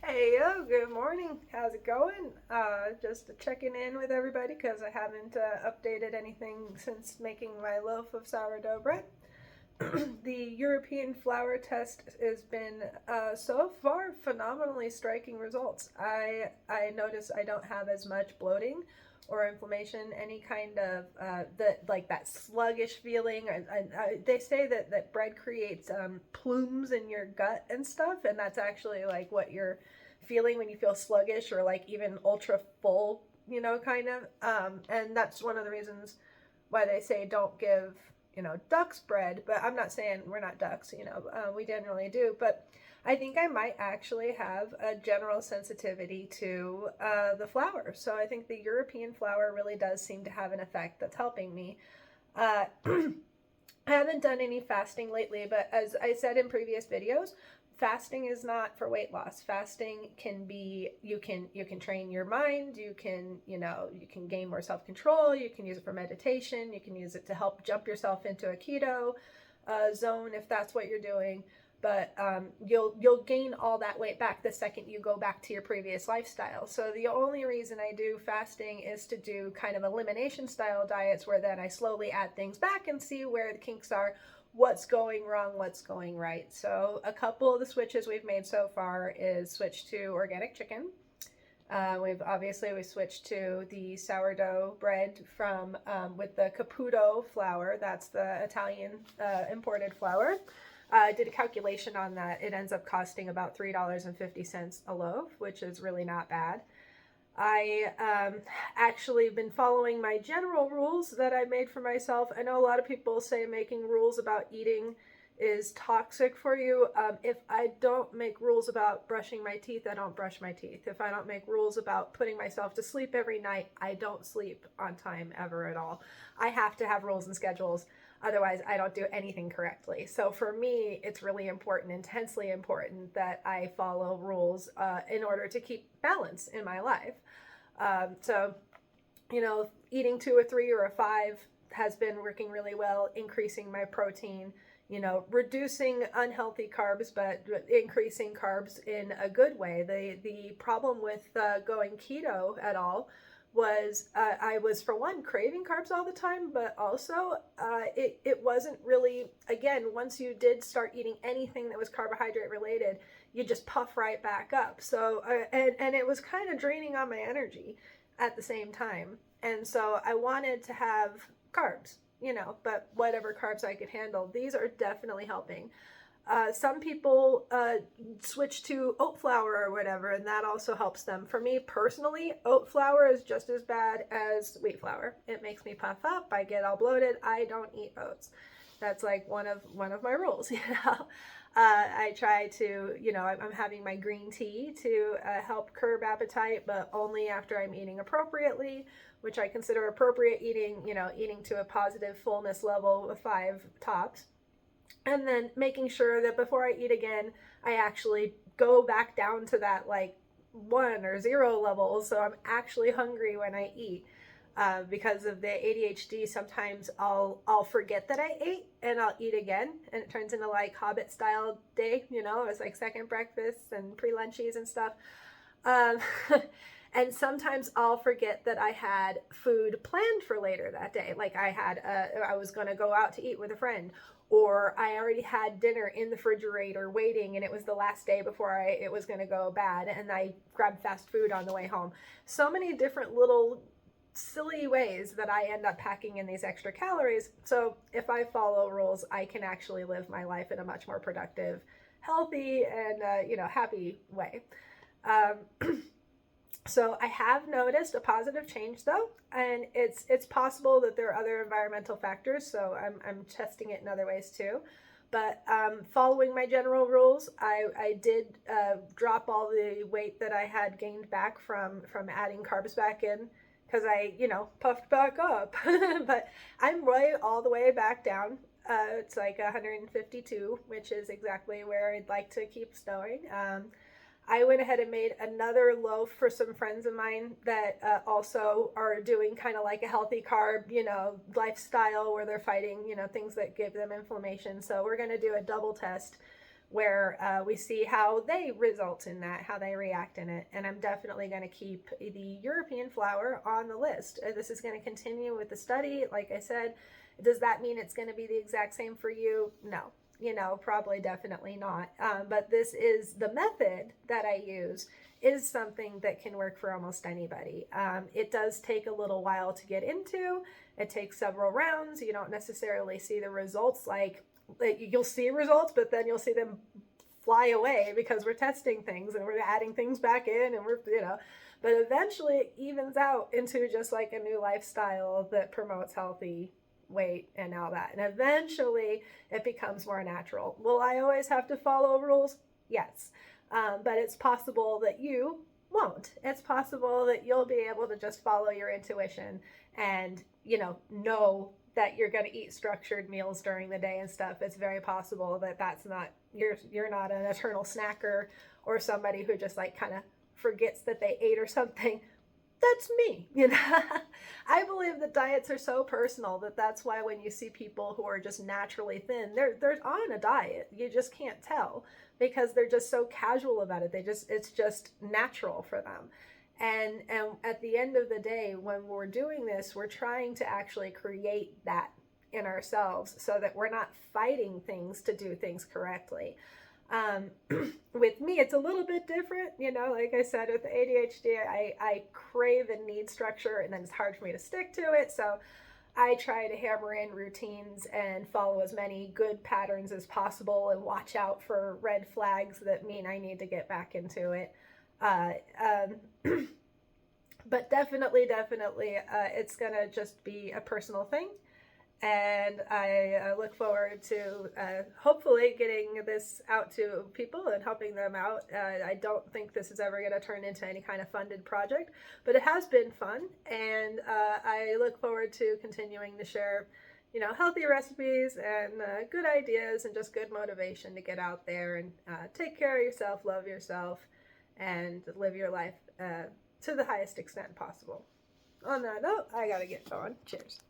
Hey, yo, good morning. How's it going? Just checking in with everybody because I haven't updated anything since making my loaf of sourdough bread. The European flour test has been so far phenomenally striking results. I notice I don't have as much bloating or inflammation, any kind of that sluggish feeling. They say that bread creates plumes in your gut and stuff, and that's actually like what you're feeling when you feel sluggish or like even ultra full, kind of. And that's one of the reasons why they say don't give ducks bread. But I'm not saying we're not ducks, we generally do. But I think I might actually have a general sensitivity to the flour. So I think the European flour really does seem to have an effect that's helping me. I haven't done any fasting lately, but as I said in previous videos, fasting is not for weight loss. Fasting can be, you can train your mind, you can gain more self-control, you can use it for meditation, you can use it to help jump yourself into a keto zone if that's what you're doing. But you'll gain all that weight back the second you go back to your previous lifestyle. So the only reason I do fasting is to do kind of elimination style diets where then I slowly add things back and see where the kinks are, what's going wrong, what's going right. So a couple of the switches we've made so far is switch to organic chicken. We switched to the sourdough bread from with the Caputo flour. That's the Italian imported flour. I did a calculation on that. It ends up costing about $3.50 a loaf, which is really not bad. I actually been following my general rules that I made for myself. I know a lot of people say making rules about eating is toxic for you. If I don't make rules about brushing my teeth, I don't brush my teeth. If I don't make rules about putting myself to sleep every night, I don't sleep on time ever at all. I have to have rules and schedules. Otherwise, I don't do anything correctly. So for me, it's really important, intensely important, that I follow rules in order to keep balance in my life. So, eating two, a three, or a five has been working really well, increasing my protein, reducing unhealthy carbs, but increasing carbs in a good way. The problem with going keto at all was I was, for one, craving carbs all the time, but also it wasn't really, again, once you did start eating anything that was carbohydrate related, you just puff right back up. So, and it was kind of draining on my energy at the same time. And so I wanted to have carbs, but whatever carbs I could handle. These are definitely helping. Some people switch to oat flour or whatever, and that also helps them. For me personally, oat flour is just as bad as wheat flour. It makes me puff up. I get all bloated. I don't eat oats. That's like one of my rules. I try to, I'm having my green tea to help curb appetite, but only after I'm eating appropriately, which I consider appropriate eating, eating to a positive fullness level of 5 tops. And then making sure that before I eat again, I actually go back down to that like 1 or 0 level. So I'm actually hungry when I eat. Because of the ADHD, sometimes I'll forget that I ate and I'll eat again, and it turns into like Hobbit style day. It's like second breakfasts and pre-lunchies and stuff. Um, and sometimes I'll forget that I had food planned for later that day. Like I was going to go out to eat with a friend, or I already had dinner in the refrigerator waiting, and it was the last day before it was going to go bad, and I grabbed fast food on the way home. So many different little silly ways that I end up packing in these extra calories. So if I follow rules, I can actually live my life in a much more productive, healthy, and happy way. Um, so I have noticed a positive change though, and it's possible that there are other environmental factors. So I'm testing it in other ways too. But following my general rules, I did drop all the weight that I had gained back from adding carbs back in, because I, puffed back up. But I'm right all the way back down. It's like 152, which is exactly where I'd like to keep stowing. I went ahead and made another loaf for some friends of mine that also are doing kind of like a healthy carb, lifestyle where they're fighting, things that give them inflammation. So we're going to do a double test where we see how they result in that, how they react in it. And I'm definitely going to keep the European flower on the list. This is going to continue with the study. Like I said, does that mean it's going to be the exact same for you? No. Probably definitely not. But this is the method that I use is something that can work for almost anybody. It does take a little while to get into. It takes several rounds. You don't necessarily see the results like you'll see results, but then you'll see them fly away because we're testing things and we're adding things back in and but eventually it evens out into just like a new lifestyle that promotes healthy weight and all that. And eventually it becomes more natural. Will I always have to follow rules? Yes. But it's possible that you won't. It's possible that you'll be able to just follow your intuition and, know that you're going to eat structured meals during the day and stuff. It's very possible that that's not, you're not an eternal snacker or somebody who just like kind of forgets that they ate or something. That's me. I believe that diets are so personal that's why when you see people who are just naturally thin, they're on a diet. You just can't tell because they're just so casual about it. It's just natural for them. And at the end of the day, when we're doing this, we're trying to actually create that in ourselves so that we're not fighting things to do things correctly. With me, it's a little bit different, like I said, with the ADHD, I crave and need structure, and then it's hard for me to stick to it. So I try to hammer in routines and follow as many good patterns as possible and watch out for red flags that mean I need to get back into it. But definitely, it's gonna just be a personal thing. And I look forward to hopefully getting this out to people and helping them out. I don't think this is ever going to turn into any kind of funded project, but it has been fun. And I look forward to continuing to share, healthy recipes and good ideas and just good motivation to get out there and take care of yourself, love yourself, and live your life to the highest extent possible. On that note, I got to get going. Cheers.